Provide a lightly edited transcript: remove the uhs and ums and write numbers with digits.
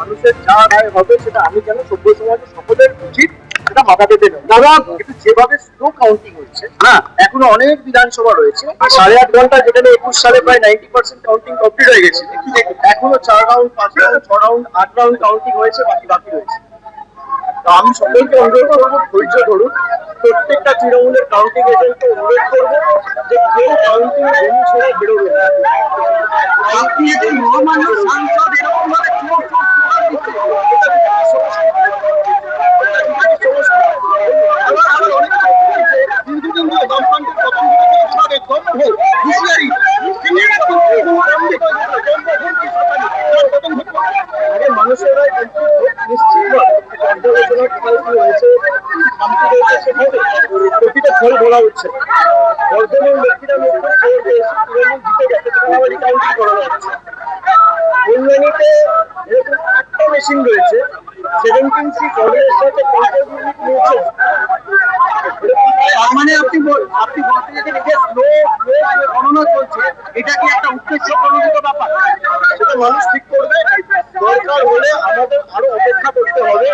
মানুষের যা রায় হবে সেটা আমি কেন সভ্য সমাজে সকলের উচিত সেটা মাথা পেতে নেব। দাদা কিন্তু যেভাবে স্লো কাউন্টিং হচ্ছে, হ্যাঁ এখনো অনেক বিধানসভা রয়েছে, 8.5 ঘন্টা, যেখানে 21 সালে প্রায় 90% কাউন্টিং কমপ্লিট হয়ে গেছে, এখনো 4 round, 5 round, 6 round, 8 round counting হয়েছে, বাকি রয়েছে। তো আমি সকলকে অনুরোধ করবো ধৈর্য ধরুন। প্রত্যেকটা তৃণমূলের কাউন্টিং এজেন্টকে অনুরোধ করবো যে কেউ কাউন্টিং জমি ছেড়ে বেরোবে না। আপনি যে মহামান্য সাংসদ এরকম ভাবে চোর চোর স্লোগান দিচ্ছে, দীর্ঘদিন ধরে বামফ্রন্টের প্রথম দিকে থেকে যেভাবে গন্ধ, হুঁশিয়ারি, আগে মানুষেরা কিন্তু নিশ্চিত পর্যালোচনা কোথায় কি হয়েছে, শান্তি রয়েছে, সেভাবে প্রতিটা ফল বলা হচ্ছে। বর্ধমান ব্যক্তিরা মুখ করে খবর পেয়েছে তৃণমূল জিতে গেছে, সেখানে কাউন্টিং করানো হচ্ছে। কল্যাণীতে এরকম একটা মেশিন রয়েছে, 17C কংগ্রেস সাথে নিয়েছে। তার মানে আপনি আপনি বলতে চাইছেন এই যে স্লো গণনা চলছে, এটা কি একটা উদ্দেশ্য প্রণোদিত ব্যাপার? সেটা মানুষ ঠিক করবে। দরকার হলে আমাদের আরো অপেক্ষা করতে হবে।